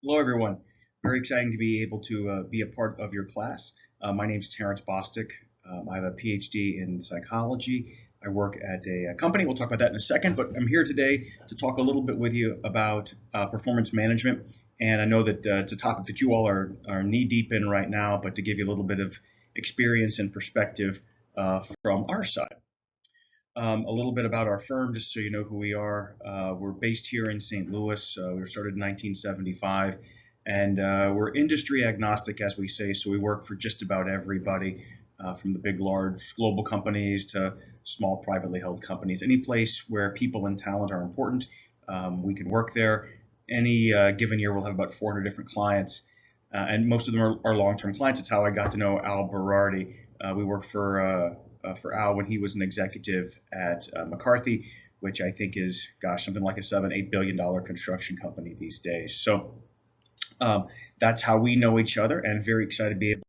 Hello, everyone. Very exciting to be able to be a part of your class. My name is Terence Bostic. I have a PhD in psychology. I work at a company. We'll talk about that in a second, but I'm here today to talk a little bit with you about performance management. And I know that it's a topic that you all are knee deep in right now, but to give you a little bit of experience and perspective from our side. A little bit about our firm, just so you know who we are. We're based here in St. Louis. We were started in 1975, and we're industry agnostic, as we say, so we work for just about everybody, from the big, large global companies to small privately held companies. Any place where people and talent are important, we can work there. Any given year, we'll have about 400 different clients, and most of them are long-term clients. It's how I got to know Al Berardi. We worked for Al when he was an executive at McCarthy, which I think is, something like a $7-8 billion construction company these days. So that's how we know each other, and very excited to be able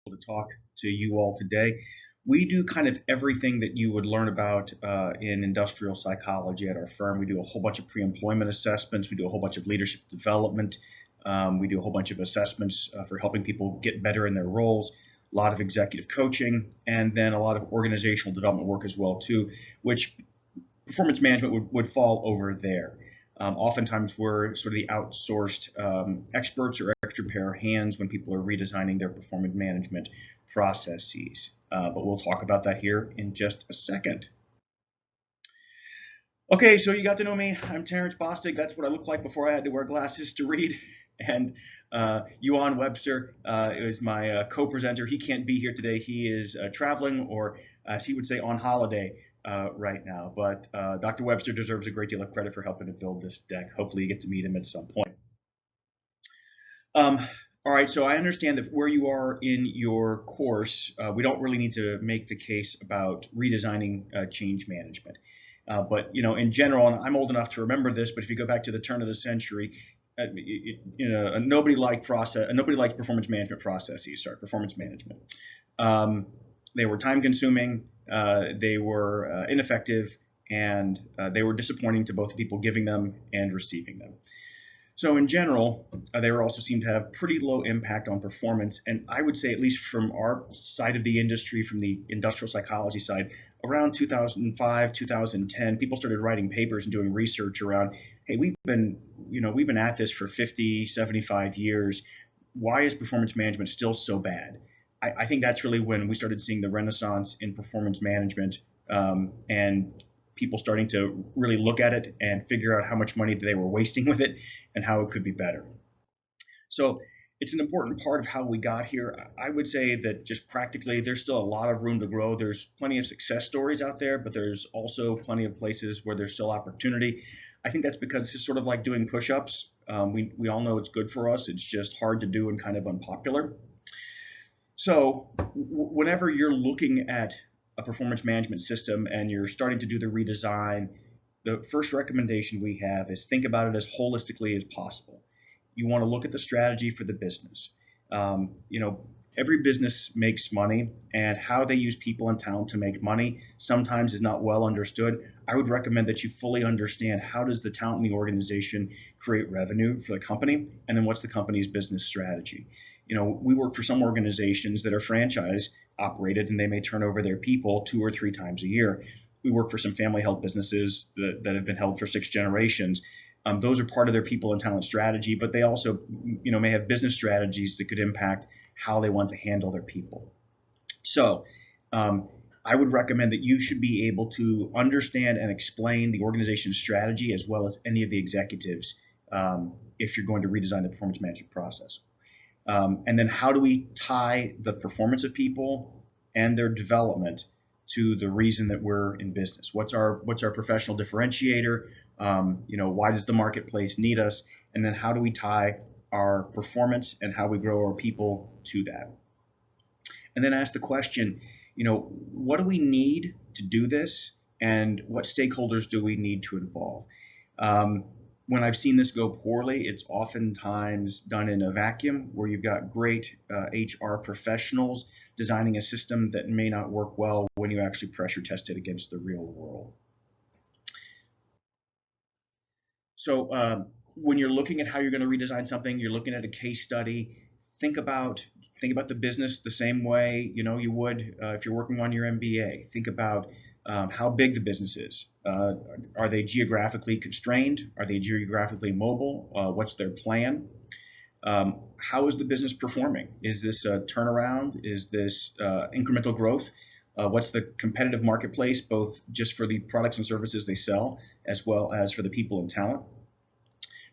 to talk to you all today. We do kind of everything that you would learn about in industrial psychology at our firm. We do a whole bunch of pre-employment assessments. We do a whole bunch of leadership development. We do a whole bunch of assessments for helping people get better in their roles. A lot of executive coaching, and then a lot of organizational development work as well too, which performance management would fall over there. Oftentimes we're sort of the outsourced experts or extra pair of hands when people are redesigning their performance management processes. But we'll talk about that here in just a second. Okay, so you got to know me. I'm Terence Bostic. That's what I looked like before I had to wear glasses to read. And Yuan Webster is my co-presenter. He can't be here today. He is traveling, or as he would say, on holiday right now. But Dr. Webster deserves a great deal of credit for helping to build this deck. Hopefully you get to meet him at some point. All right, so I understand that where you are in your course, we don't really need to make the case about redesigning change management. But in general, and I'm old enough to remember this, but if you go back to the turn of the century, nobody liked performance management processes. Performance management. They were time-consuming, they were ineffective, and they were disappointing to both the people giving them and receiving them. So in general, they also seem to have pretty low impact on performance. And I would say, at least from our side of the industry, from the industrial psychology side, around 2005, 2010, people started writing papers and doing research around, hey, we've been at this for 50, 75 years. Why is performance management still so bad? I think that's really when we started seeing the renaissance in performance management, and people starting to really look at it and figure out how much money they were wasting with it and how it could be better. So it's an important part of how we got here. I would say that just practically, there's still a lot of room to grow. There's plenty of success stories out there, but there's also plenty of places where there's still opportunity. I think that's because it's sort of like doing push-ups. We all know it's good for us. It's just hard to do and kind of unpopular. So whenever you're looking at a performance management system and you're starting to do the redesign, the first recommendation we have is think about it as holistically as possible. You want to look at the strategy for the business. Every business makes money, and how they use people and talent to make money sometimes is not well understood. I would recommend that you fully understand how does the talent in the organization create revenue for the company, and then what's the company's business strategy. We work for some organizations that are franchise operated, and they may turn over their people 2 or 3 times a year. We work for some family-held businesses that have been held for 6 generations. Those are part of their people and talent strategy, but they also, may have business strategies that could impact how they want to handle their people. So I would recommend that you should be able to understand and explain the organization's strategy as well as any of the executives if you're going to redesign the performance management process. And then how do we tie the performance of people and their development to the reason that we're in business? What's our professional differentiator? Why does the marketplace need us? And then how do we tie our performance and how we grow our people to that? And then ask the question, what do we need to do this, and what stakeholders do we need to involve? When I've seen this go poorly, it's oftentimes done in a vacuum where you've got great HR professionals designing a system that may not work well when you actually pressure test it against the real world. So when you're looking at how you're going to redesign something, you're looking at a case study. Think about the business the same way you would if you're working on your MBA. Think about how big the business is. Are they geographically constrained? Are they geographically mobile? What's their plan? How is the business performing? Is this a turnaround? Is this incremental growth? What's the competitive marketplace, both just for the products and services they sell, as well as for the people and talent?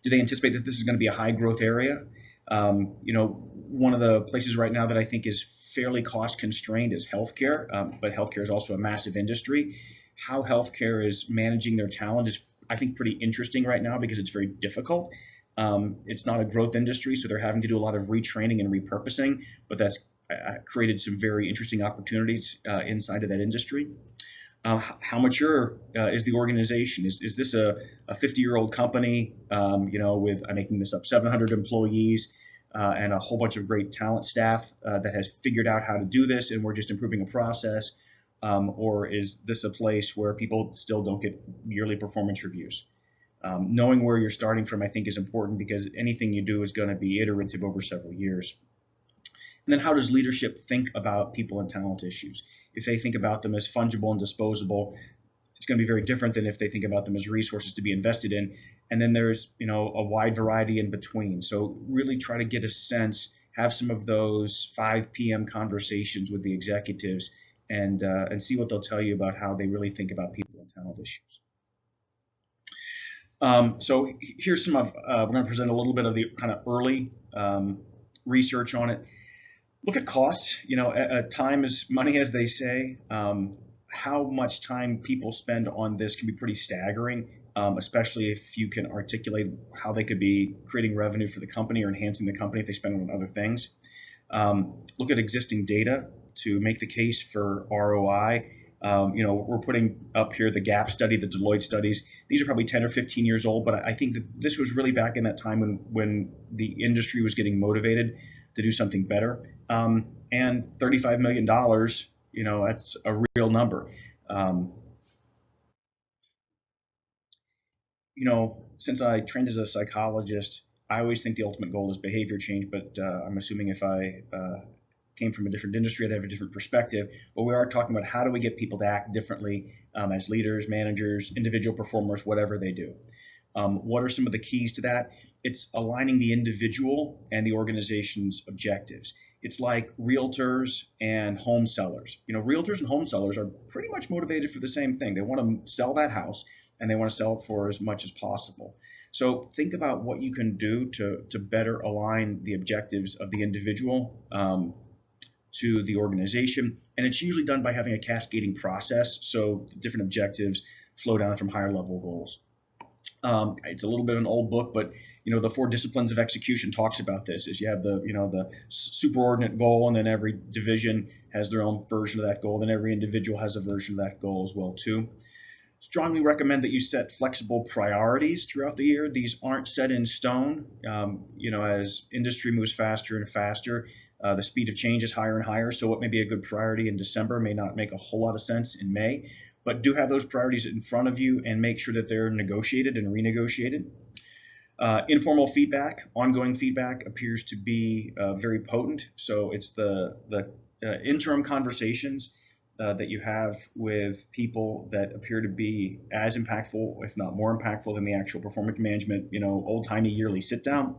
Do they anticipate that this is going to be a high growth area? One of the places right now that I think is fairly cost constrained is healthcare, but healthcare is also a massive industry. How healthcare is managing their talent is, I think, pretty interesting right now because it's very difficult. It's not a growth industry, so they're having to do a lot of retraining and repurposing, but that's created some very interesting opportunities inside of that industry. How mature is the organization? Is this a 50-year-old company, with, I'm making this up, 700 employees and a whole bunch of great talent staff that has figured out how to do this and we're just improving a process? Or is this a place where people still don't get yearly performance reviews? Knowing where you're starting from, I think, is important because anything you do is going to be iterative over several years. And then how does leadership think about people and talent issues? If they think about them as fungible and disposable, it's going to be very different than if they think about them as resources to be invested in. And then there's, a wide variety in between. So really try to get a sense, have some of those 5 p.m. conversations with the executives and see what they'll tell you about how they really think about people and talent issues. So here's some of, we're going to present a little bit of the kind of early research on it. Look at costs. Time is money, as they say. How much time people spend on this can be pretty staggering, especially if you can articulate how they could be creating revenue for the company or enhancing the company if they spend on other things. Look at existing data to make the case for ROI. We're putting up here the Gap study, the Deloitte studies. These are probably 10 or 15 years old, but I think that this was really back in that time when the industry was getting motivated to do something better. And $35 million, that's a real number. Since I trained as a psychologist, I always think the ultimate goal is behavior change, but I'm assuming if I came from a different industry, I'd have a different perspective. But we are talking about how do we get people to act differently as leaders, managers, individual performers, whatever they do. What are some of the keys to that? It's aligning the individual and the organization's objectives. It's like realtors and home sellers. Realtors and home sellers are pretty much motivated for the same thing. They want to sell that house and they want to sell it for as much as possible. So think about what you can do to better align the objectives of the individual to the organization. And it's usually done by having a cascading process. So the different objectives flow down from higher level goals. It's a little bit of an old book, but the 4 disciplines of execution talks about this. Is you have the superordinate goal, and then every division has their own version of that goal. Then every individual has a version of that goal as well too. Strongly recommend that you set flexible priorities throughout the year. These aren't set in stone. As industry moves faster and faster, the speed of change is higher and higher. So what may be a good priority in December may not make a whole lot of sense in May. But do have those priorities in front of you and make sure that they're negotiated and renegotiated. Informal feedback, ongoing feedback appears to be very potent. So it's the interim conversations that you have with people that appear to be as impactful, if not more impactful, than the actual performance management, old-timey yearly sit-down.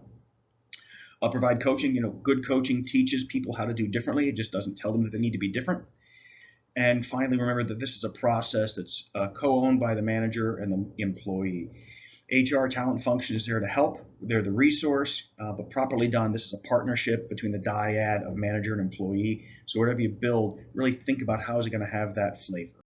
Provide coaching. Good coaching teaches people how to do differently. It just doesn't tell them that they need to be different. And finally, remember that this is a process that's co-owned by the manager and the employee. HR talent function is there to help. They're the resource, but properly done, this is a partnership between the dyad of manager and employee. So whatever you build, really think about how is it going to have that flavor.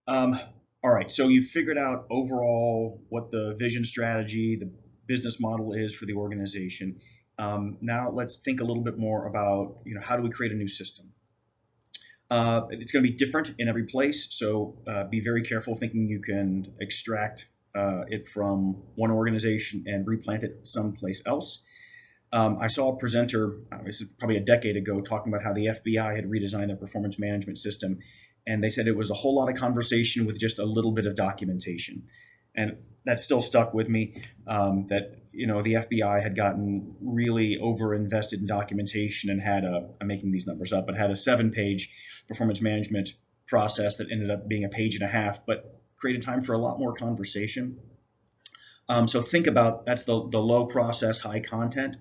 All right, so you've figured out overall what the vision strategy, the business model is for the organization. Now let's think a little bit more about, how do we create a new system? It's going to be different in every place, so be very careful thinking you can extract it from one organization and replant it someplace else. I saw a presenter, this is probably a decade ago, talking about how the FBI had redesigned their performance management system, and they said it was a whole lot of conversation with just a little bit of documentation. And that still stuck with me, that the FBI had gotten really over invested in documentation and had I'm making these numbers up, but had a 7-page performance management process that ended up being a page and a half, but created time for a lot more conversation. So think about, that's the low process, high content.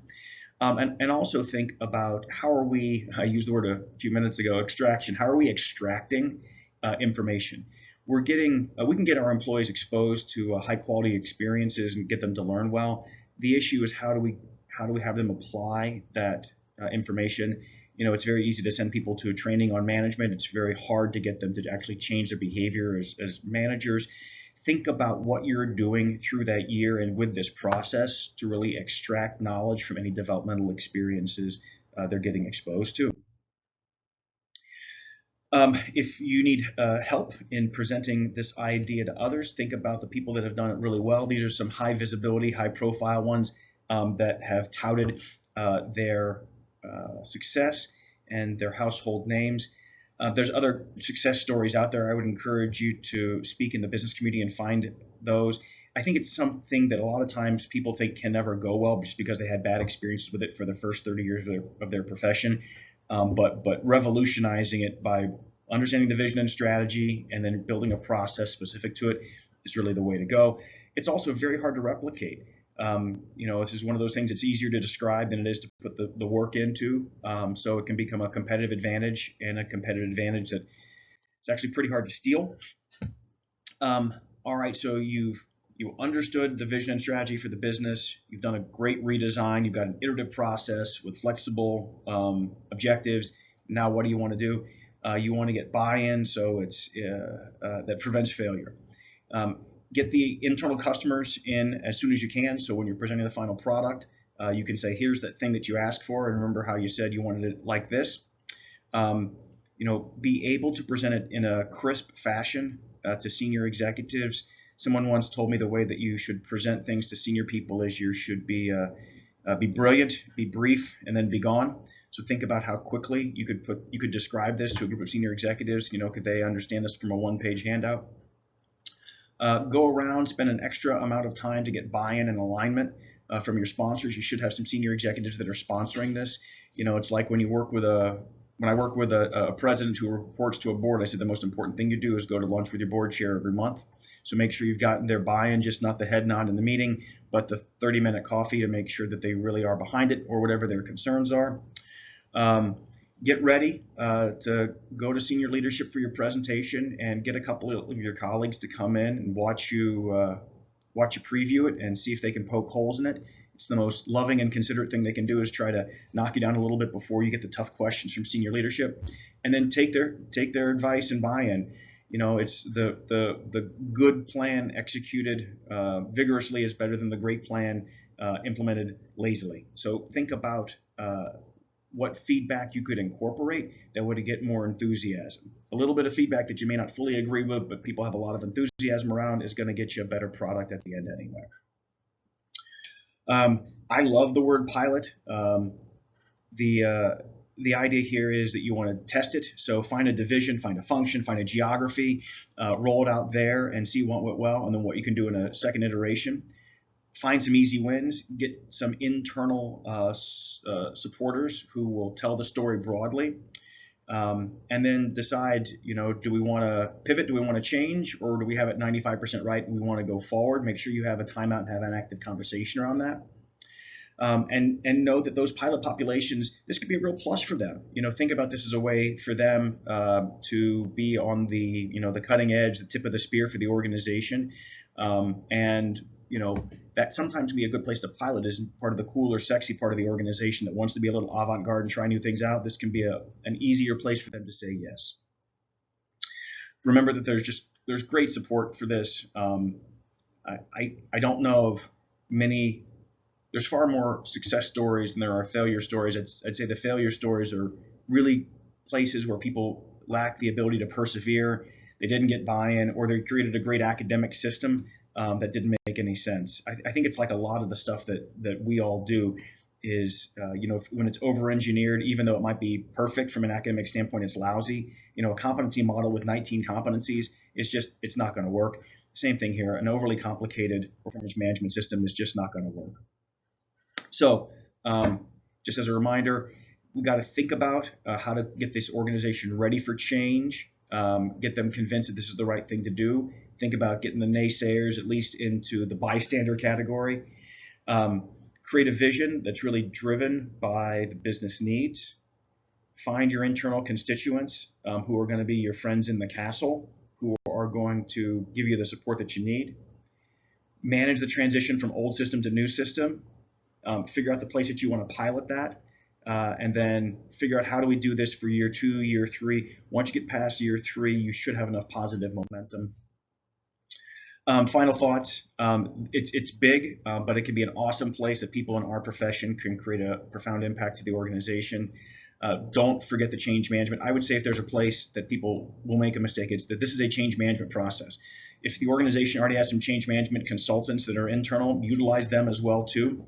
And also think about, how are we, I used the word a few minutes ago, extraction. How are we extracting information? We can get our employees exposed to high quality experiences and get them to learn well. The issue is, how do we have them apply that information? It's very easy to send people to a training on management. It's very hard to get them to actually change their behavior as managers. Think about what you're doing through that year and with this process to really extract knowledge from any developmental experiences they're getting exposed to. If you need help in presenting this idea to others, think about the people that have done it really well. These are some high visibility, high profile ones that have touted their success and their household names. There's other success stories out there. I would encourage you to speak in the business community and find those. I think it's something that a lot of times people think can never go well just because they had bad experiences with it for the first 30 years of their profession. But revolutionizing it by understanding the vision and strategy and then building a process specific to it is really the way to go. It's also very hard to replicate. This is one of those things that's easier to describe than it is to put the work into. So it can become a competitive advantage, and a competitive advantage that it's actually pretty hard to steal. All right, so you understood the vision and strategy for the business. You've done a great redesign. You've got an iterative process with flexible objectives. Now, what do you want to do? You want to get buy-in, so it's that prevents failure. Get the internal customers in as soon as you can. So when you're presenting the final product, you can say, here's that thing that you asked for, and remember how you said you wanted it like this. Be able to present it in a crisp fashion to senior executives. Someone once told me the way that you should present things to senior people is you should be brilliant, be brief, and then be gone. So think about how quickly you could describe this to a group of senior executives. Could they understand this from a one-page handout? Go around, spend an extra amount of time to get buy-in and alignment from your sponsors. You should have some senior executives that are sponsoring this. It's like when I work with a president who reports to a board, I said the most important thing you do is go to lunch with your board chair every month. So make sure you've gotten their buy-in, just not the head nod in the meeting, but the 30-minute coffee to make sure that they really are behind it, or whatever their concerns are. Get ready to go to senior leadership for your presentation, and get a couple of your colleagues to come in and watch you preview it and see if they can poke holes in it. It's the most loving and considerate thing they can do, is try to knock you down a little bit before you get the tough questions from senior leadership, and then take their advice and buy-in. It's the good plan executed vigorously is better than the great plan implemented lazily. So think about what feedback you could incorporate that would get more enthusiasm. A little bit of feedback that you may not fully agree with, but people have a lot of enthusiasm around, is going to get you a better product at the end anyway. I love the word pilot. The idea here is that you want to test it. So find a division, find a function, find a geography, roll it out there and see what went well, and then what you can do in a second iteration. Find some easy wins, get some internal supporters who will tell the story broadly, and then decide, do we want to pivot, do we want to change, or do we have it 95% right and we want to go forward? Make sure you have a timeout and have an active conversation around that. And know that those pilot populations, this could be a real plus for them. Think about this as a way for them to be on the cutting edge, the tip of the spear for the organization, and that sometimes can be a good place to pilot, is part of the cool or sexy part of the organization that wants to be a little avant-garde and try new things out. This can be an easier place for them to say yes. Remember that there's great support for this. I don't know of many. There's far more success stories than there are failure stories. I'd say the failure stories are really places where people lack the ability to persevere. They didn't get buy-in, or they created a great academic system that didn't make any sense. I think it's like a lot of the stuff that we all do is, when it's over-engineered, even though it might be perfect from an academic standpoint, it's lousy. A competency model with 19 competencies is it's not going to work. Same thing here. An overly complicated performance management system is just not going to work. So, just as a reminder, we got to think about how to get this organization ready for change, get them convinced that this is the right thing to do. Think about getting the naysayers at least into the bystander category. Create a vision that's really driven by the business needs. Find your internal constituents who are going to be your friends in the castle, who are going to give you the support that you need. Manage the transition from old system to new system. Figure out the place that you want to pilot that, and then figure out how do we do this for year 2, year 3. Once you get past year 3, you should have enough positive momentum. Final thoughts. It's big, but it can be an awesome place that people in our profession can create a profound impact to the organization. Don't forget the change management. I would say if there's a place that people will make a mistake, it's that this is a change management process. If the organization already has some change management consultants that are internal, utilize them as well too.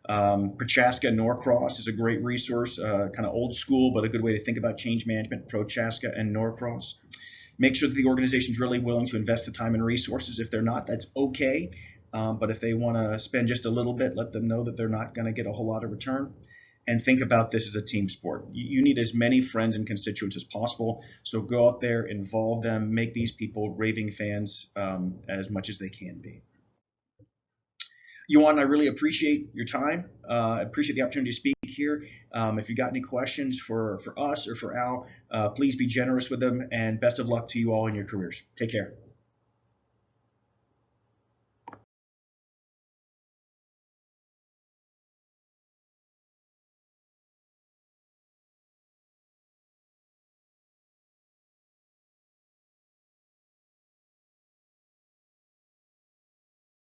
Prochaska Norcross is a great resource, kind of old school, but a good way to think about change management, Prochaska and Norcross. Make sure that the organization is really willing to invest the time and resources. If they're not, that's okay. But if they want to spend just a little bit, let them know that they're not going to get a whole lot of return. And think about this as a team sport. You need as many friends and constituents as possible. So go out there, involve them, make these people raving fans as much as they can be. Yuan, I really appreciate your time. I appreciate the opportunity to speak here. If you got any questions for us or for Al, please be generous with them, and best of luck to you all in your careers. Take care.